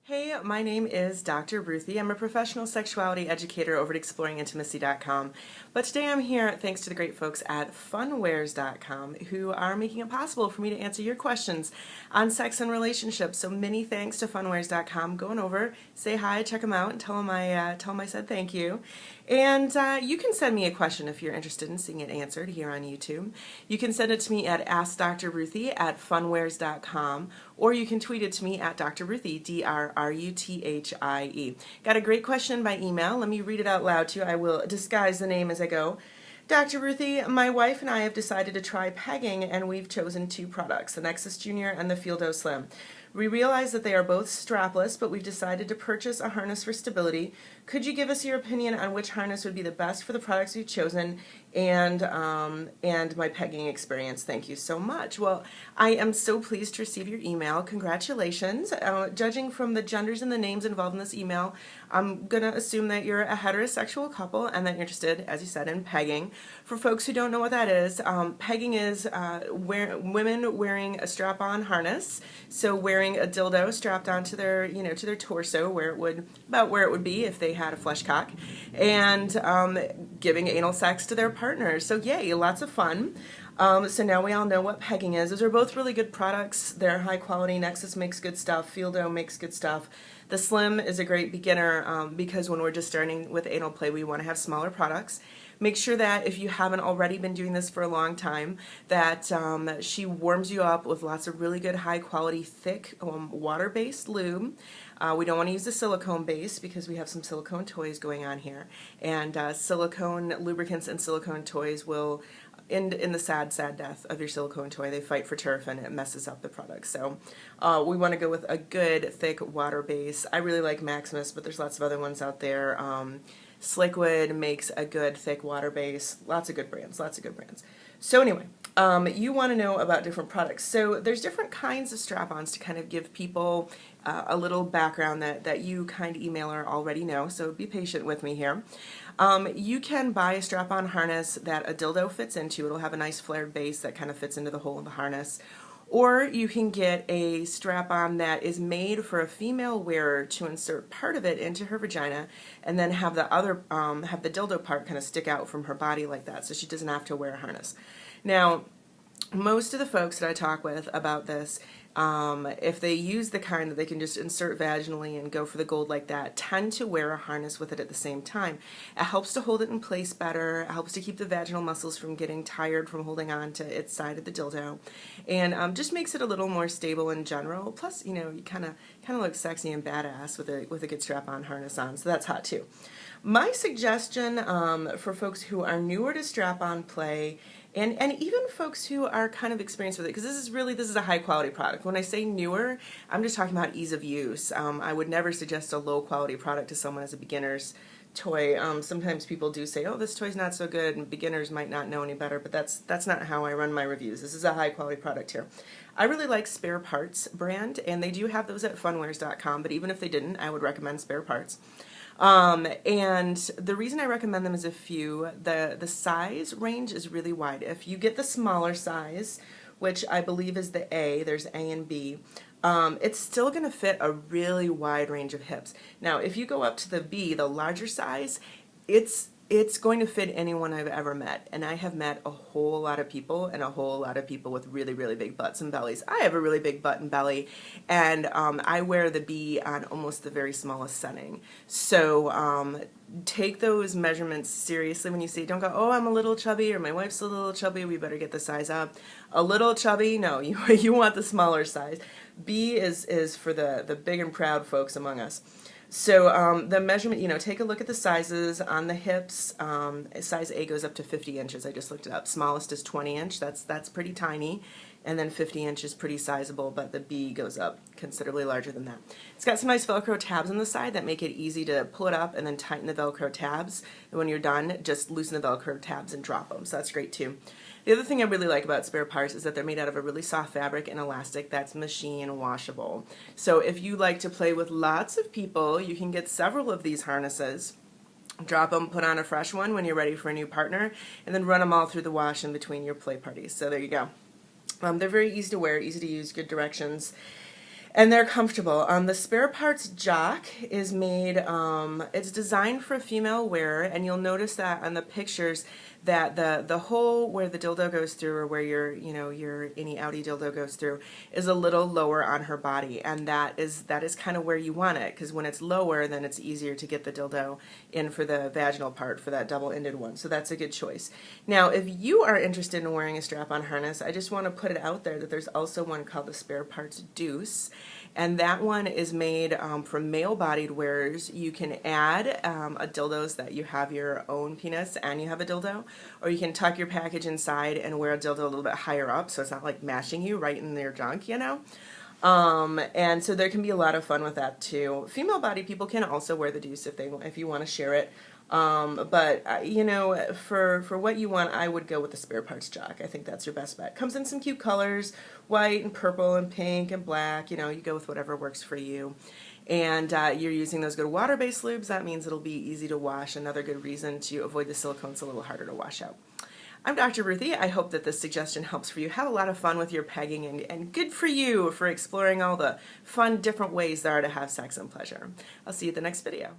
Hey, my name is Dr. Ruthie. I'm a professional sexuality educator over at exploringintimacy.com. But today I'm here thanks to the great folks at funwares.com who are making it possible for me to answer your questions on sex and relationships. So many thanks to funwares.com. Go on over, say hi, check them out, and tell them I said thank you. And you can send me a question if you're interested in seeing it answered here on YouTube. You can send it to me at AskDrRuthie at funwares.com, or you can tweet it to me at DrRuthie, DrRuthie. Got a great question by email. Let me read it out loud to you. I will disguise the name as I go. Dr. Ruthie, my wife and I have decided to try pegging, and we've chosen two products, the Nexus Junior and the Dildo Slim. We realize that they are both strapless, but we've decided to purchase a harness for stability. Could you give us your opinion on which harness would be the best for the products we've chosen and my pegging experience? Thank you so much. Well, I am so pleased to receive your email. Congratulations. Judging from the genders and the names involved in this email, I'm going to assume that you're a heterosexual couple and that you're interested, as you said, in pegging. For folks who don't know what that is, pegging is women wearing a strap-on harness, so wearing a dildo strapped onto their, to their torso, about where it would be if they had a flesh cock, and giving anal sex to their partners. So yay, lots of fun. So now we all know what pegging is. Those are both really good products. They're high quality. Nexus makes good stuff. Dildo makes good stuff. The Slim is a great beginner because when we're just starting with anal play, we want to have smaller products. Make sure that if you haven't already been doing this for a long time, that she warms you up with lots of really good high quality thick water-based lube. We don't want to use the silicone base because we have some silicone toys going on here, and silicone lubricants and silicone toys will end in the sad death of your silicone toy. They fight for turf and it messes up the product. So we want to go with a good thick water base. I really like Maximus, but there's lots of other ones out there. Sliquid makes a good thick water base. Lots of good brands, So anyway, you want to know about different products. So there's different kinds of strap-ons to kind of give people a little background that you kind emailer already know, so be patient with me here. You can buy a strap-on harness that a dildo fits into. It'll have a nice flared base that kind of fits into the hole of the harness. Or you can get a strap-on that is made for a female wearer to insert part of it into her vagina and then have the other, have the dildo part kind of stick out from her body like that, so she doesn't have to wear a harness. Now, most of the folks that I talk with about this, if they use the kind that they can just insert vaginally and go for the gold like that, tend to wear a harness with it at the same time. It helps to hold it in place better. It helps to keep the vaginal muscles from getting tired from holding on to its side of the dildo, and just makes it a little more stable in general. Plus, you kind of look sexy and badass with a good strap-on harness on, so that's hot too. My suggestion for folks who are newer to strap-on play, and even folks who are kind of experienced with it, because this is a high quality product. When I say newer, I'm just talking about ease of use. I would never suggest a low quality product to someone as a beginner's toy. Sometimes people do say, oh, this toy's not so good, and beginners might not know any better, but that's not how I run my reviews. This is a high quality product here. I really like Spare Parts brand, and they do have those at funwares.com, but even if they didn't, I would recommend Spare Parts. And the reason I recommend them is a few. The size range is really wide. If you get the smaller size, which I believe is the A, there's A and B, it's still going to fit a really wide range of hips. Now, if you go up to the B, the larger size, it's going to fit anyone I've ever met, and I have met a whole lot of people, and a whole lot of people with really, really big butts and bellies. I have a really big butt and belly, and I wear the B on almost the very smallest setting. So take those measurements seriously when you see it. Don't go, oh, I'm a little chubby, or my wife's a little chubby, we better get the size up. A little chubby, no, you want the smaller size. B is for the big and proud folks among us. So the measurement, take a look at the sizes on the hips. Size A goes up to 50 inches. I just looked it up. Smallest is 20 inch. That's pretty tiny. And then 50 inch is pretty sizable, but the B goes up considerably larger than that. It's got some nice Velcro tabs on the side that make it easy to pull it up and then tighten the Velcro tabs. And when you're done, just loosen the Velcro tabs and drop them. So that's great too. The other thing I really like about Spare Parts is that they're made out of a really soft fabric and elastic that's machine washable. So if you like to play with lots of people, you can get several of these harnesses, drop them, put on a fresh one when you're ready for a new partner, and then run them all through the wash in between your play parties. So there you go. They're very easy to wear, easy to use, good directions. And they're comfortable. The spare parts jock is made, it's designed for a female wearer, and you'll notice that on the pictures that the hole where the dildo goes through, or where your innie outie dildo goes through, is a little lower on her body, and that is kind of where you want it, because when it's lower, then it's easier to get the dildo in for the vaginal part, for that double-ended one. So that's a good choice. Now, if you are interested in wearing a strap-on harness, I just want to put it out there that there's also one called the spare parts deuce. And that one is made for male-bodied wearers. You can add a dildos that you have your own penis and you have a dildo, or you can tuck your package inside and wear a dildo a little bit higher up, so it's not like mashing you right in your junk, you know? And so there can be a lot of fun with that too. Female body people can also wear the deuce if you want to share it. But you know, for what you want, I would go with the spare parts jock. I think that's your best bet. Comes in some cute colors, white and purple and pink and black. You know, you go with whatever works for you. And you're using those good water-based lubes. That means it'll be easy to wash. Another good reason to avoid the silicone. It's a little harder to wash out. I'm Dr. Ruthie. I hope that this suggestion helps for you. Have a lot of fun with your pegging, and good for you for exploring all the fun different ways there are to have sex and pleasure. I'll see you at the next video.